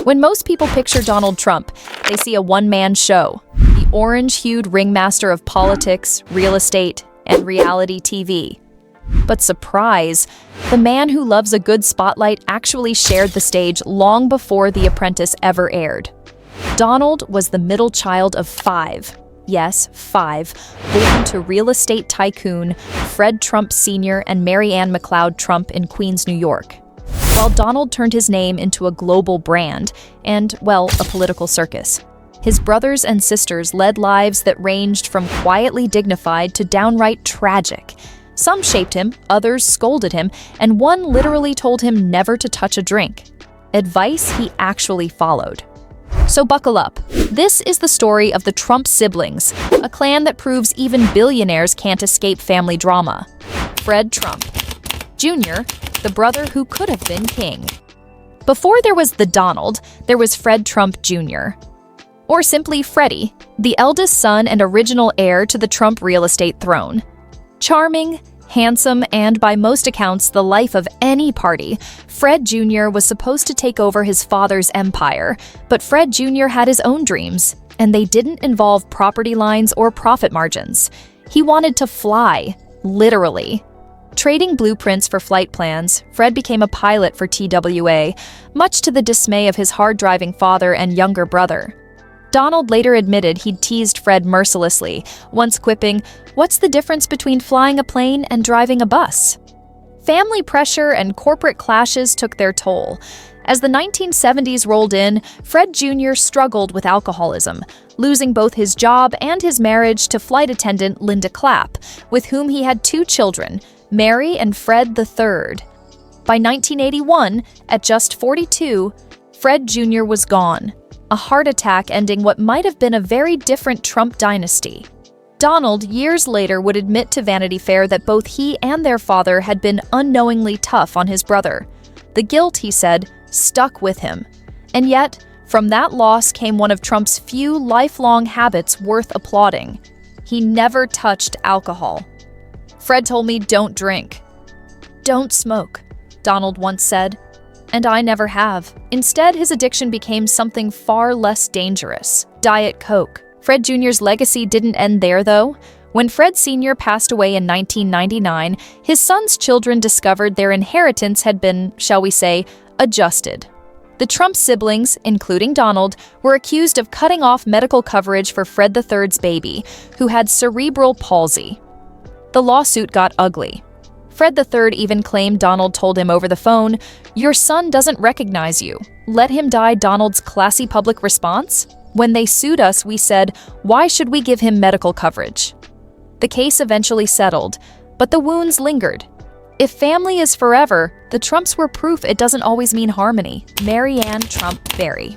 When most people picture Donald Trump, they see a one-man show, the orange-hued ringmaster of politics, real estate, and reality TV. But surprise, the man who loves a good spotlight actually shared the stage long before The Apprentice ever aired. Donald was the middle child of five. Yes, five, born to real estate tycoon Fred Trump Sr. and Maryanne Trump in Queens, New York. While Donald turned his name into a global brand and, well, a political circus, his brothers and sisters led lives that ranged from quietly dignified to downright tragic. Some shaped him, others scolded him, and one literally told him never to touch a drink. Advice he actually followed. So buckle up. This is the story of the Trump siblings, a clan that proves even billionaires can't escape family drama. Fred Trump Jr., the brother who could have been king. Before there was the Donald, there was Fred Trump Jr., or simply Freddie, the eldest son and original heir to the Trump real estate throne. Charming, handsome, and by most accounts the life of any party, Fred Jr. was supposed to take over his father's empire, but Fred Jr. had his own dreams, and they didn't involve property lines or profit margins. He wanted to fly, literally. Trading blueprints for flight plans, Fred became a pilot for TWA, much to the dismay of his hard-driving father and younger brother. Donald later admitted he'd teased Fred mercilessly, once quipping, "What's the difference between flying a plane and driving a bus?" Family pressure and corporate clashes took their toll. As the 1970s rolled in, Fred Jr. struggled with alcoholism, losing both his job and his marriage to flight attendant Linda Clapp, with whom he had two children, Mary and Fred III. By 1981, at just 42, Fred Jr. was gone, a heart attack ending what might have been a very different Trump dynasty. Donald, years later, would admit to Vanity Fair that both he and their father had been unknowingly tough on his brother. The guilt, he said, stuck with him. And yet, from that loss came one of Trump's few lifelong habits worth applauding. He never touched alcohol. "Fred told me don't drink. Don't smoke," Donald once said. "And I never have." Instead, his addiction became something far less dangerous: Diet Coke. Fred Jr.'s legacy didn't end there, though. When Fred Sr. passed away in 1999, his son's children discovered their inheritance had been, shall we say, adjusted. The Trump siblings, including Donald, were accused of cutting off medical coverage for Fred III's baby, who had cerebral palsy. The lawsuit got ugly. Fred III even claimed Donald told him over the phone, "Your son doesn't recognize you. Let him die." Donald's classy public response? "When they sued us, we said, why should we give him medical coverage?" The case eventually settled, but the wounds lingered. If family is forever, the Trumps were proof it doesn't always mean harmony. Maryanne Trump Barry.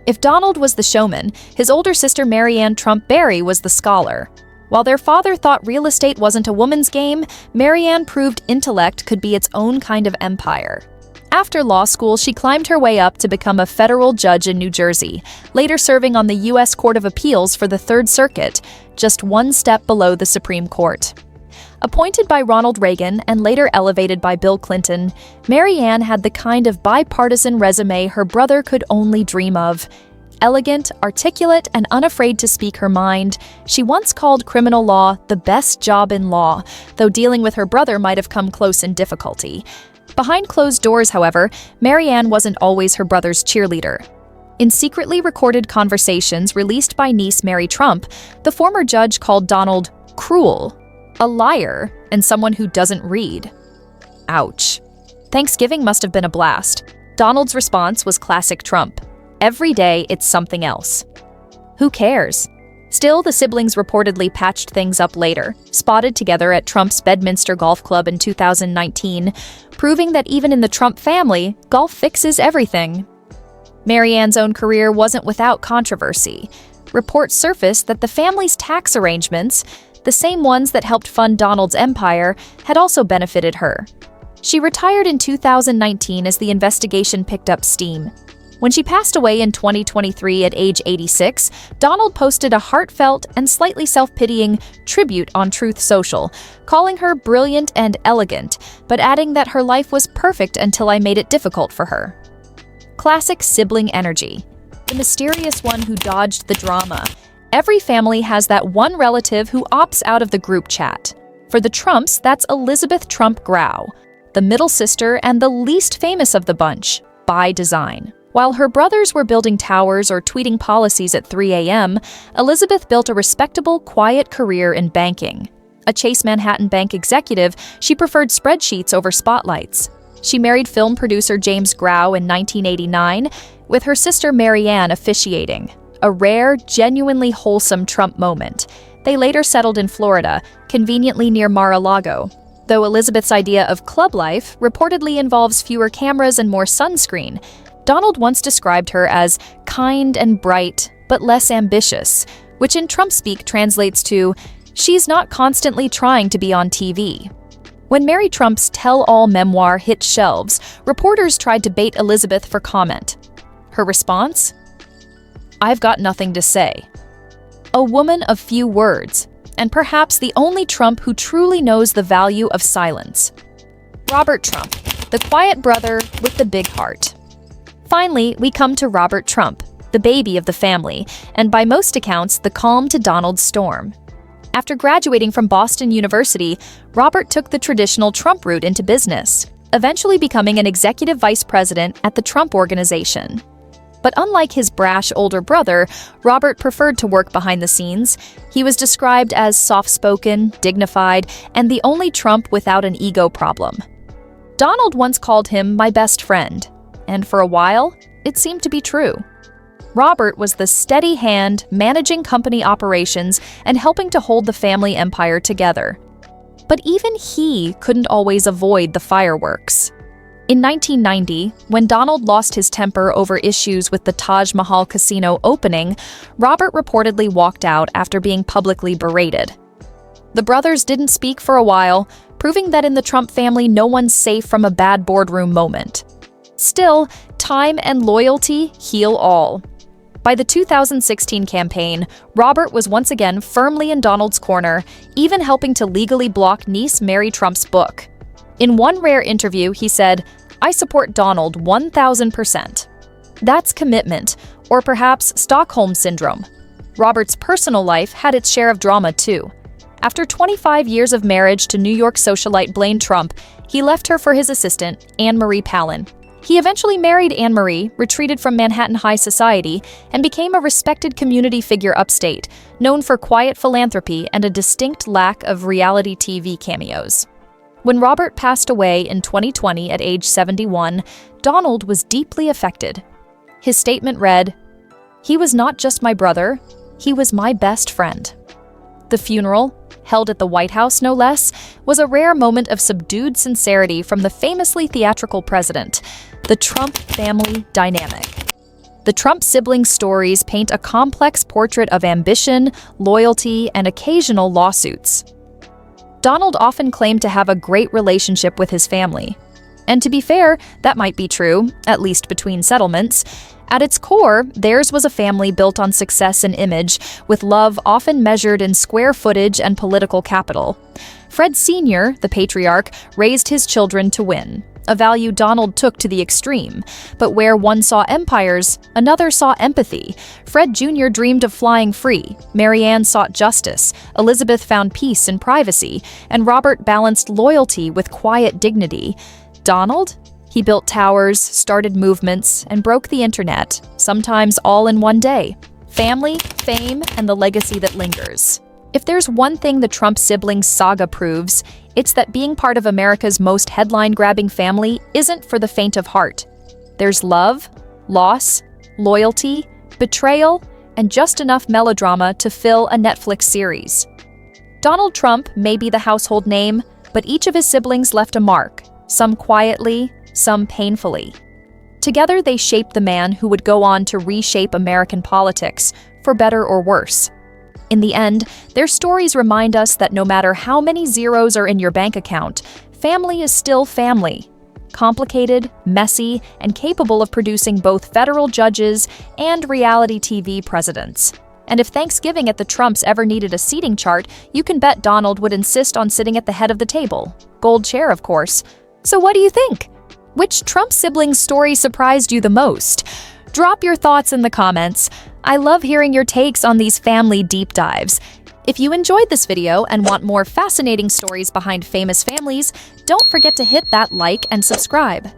If Donald was the showman, his older sister Maryanne Trump Barry was the scholar. While their father thought real estate wasn't a woman's game, Maryanne proved intellect could be its own kind of empire. After law school, she climbed her way up to become a federal judge in New Jersey, later serving on the U.S. Court of Appeals for the Third Circuit, just one step below the Supreme Court. Appointed by Ronald Reagan and later elevated by Bill Clinton, Maryanne had the kind of bipartisan resume her brother could only dream of. Elegant, articulate, and unafraid to speak her mind, she once called criminal law the best job in law, though dealing with her brother might have come close in difficulty. Behind closed doors, however, Maryanne wasn't always her brother's cheerleader. In secretly recorded conversations released by niece Mary Trump, the former judge called Donald cruel, a liar, and someone who doesn't read. Ouch. Thanksgiving must have been a blast. Donald's response was classic Trump. Every day, it's something else. Who cares? Still, the siblings reportedly patched things up later, spotted together at Trump's Bedminster Golf Club in 2019, proving that even in the Trump family, golf fixes everything. Maryanne's own career wasn't without controversy. Reports surfaced that the family's tax arrangements, the same ones that helped fund Donald's empire, had also benefited her. She retired in 2019 as the investigation picked up steam. When she passed away in 2023 at age 86, Donald posted a heartfelt and slightly self-pitying tribute on Truth Social, calling her brilliant and elegant, but adding that her life was perfect until I made it difficult for her. Classic sibling energy. The mysterious one who dodged the drama. Every family has that one relative who opts out of the group chat. For the Trumps, that's Elizabeth Trump Grau, the middle sister and the least famous of the bunch, by design. While her brothers were building towers or tweeting policies at 3 a.m., Elizabeth built a respectable, quiet career in banking. A Chase Manhattan Bank executive, she preferred spreadsheets over spotlights. She married film producer James Grau in 1989, with her sister Maryanne officiating. A rare, genuinely wholesome Trump moment. They later settled in Florida, conveniently near Mar-a-Lago. Though Elizabeth's idea of club life reportedly involves fewer cameras and more sunscreen, Donald once described her as kind and bright, but less ambitious, which in Trump speak translates to, she's not constantly trying to be on TV. When Mary Trump's tell-all memoir hit shelves, reporters tried to bait Elizabeth for comment. Her response? "I've got nothing to say." A woman of few words, and perhaps the only Trump who truly knows the value of silence. Robert Trump, the quiet brother with the big heart. Finally, we come to Robert Trump, the baby of the family, and by most accounts, the calm to Donald's storm. After graduating from Boston University, Robert took the traditional Trump route into business, eventually becoming an executive vice president at the Trump Organization. But unlike his brash older brother, Robert preferred to work behind the scenes. He was described as soft-spoken, dignified, and the only Trump without an ego problem. Donald once called him my best friend, and for a while, it seemed to be true. Robert was the steady hand managing company operations and helping to hold the family empire together. But even he couldn't always avoid the fireworks. In 1990, when Donald lost his temper over issues with the Taj Mahal casino opening, Robert reportedly walked out after being publicly berated. The brothers didn't speak for a while, proving that in the Trump family no one's safe from a bad boardroom moment. Still, time and loyalty heal all. By the 2016 campaign, Robert was once again firmly in Donald's corner, even helping to legally block niece Mary Trump's book. In one rare interview, he said, "I support Donald 1,000%. That's commitment, or perhaps Stockholm Syndrome. Robert's personal life had its share of drama, too. After 25 years of marriage to New York socialite Blaine Trump, he left her for his assistant, Anne-Marie Palin. He eventually married Anne-Marie, retreated from Manhattan high society, and became a respected community figure upstate, known for quiet philanthropy and a distinct lack of reality TV cameos. When Robert passed away in 2020 at age 71, Donald was deeply affected. His statement read, "He was not just my brother, he was my best friend." The funeral, held at the White House no less, was a rare moment of subdued sincerity from the famously theatrical president. The Trump family dynamic. The Trump siblings' stories paint a complex portrait of ambition, loyalty, and occasional lawsuits. Donald often claimed to have a great relationship with his family. And to be fair, that might be true, at least between settlements. At its core, theirs was a family built on success and image, with love often measured in square footage and political capital. Fred Sr., the patriarch, raised his children to win, a value Donald took to the extreme. But where one saw empires, another saw empathy. Fred Jr. dreamed of flying free, Maryanne sought justice, Elizabeth found peace and privacy, and Robert balanced loyalty with quiet dignity. Donald? He built towers, started movements, and broke the internet, sometimes all in one day. Family, fame, and the legacy that lingers. If there's one thing the Trump siblings saga proves, it's that being part of America's most headline-grabbing family isn't for the faint of heart. There's love, loss, loyalty, betrayal, and just enough melodrama to fill a Netflix series. Donald Trump may be the household name, but each of his siblings left a mark, some quietly, some painfully. Together, they shaped the man who would go on to reshape American politics, for better or worse. In the end, their stories remind us that no matter how many zeros are in your bank account, family is still family. Complicated, messy, and capable of producing both federal judges and reality TV presidents. And if Thanksgiving at the Trumps ever needed a seating chart, you can bet Donald would insist on sitting at the head of the table. Gold chair, of course. So what do you think? Which Trump sibling's story surprised you the most? Drop your thoughts in the comments. I love hearing your takes on these family deep dives. If you enjoyed this video and want more fascinating stories behind famous families, don't forget to hit that like and subscribe.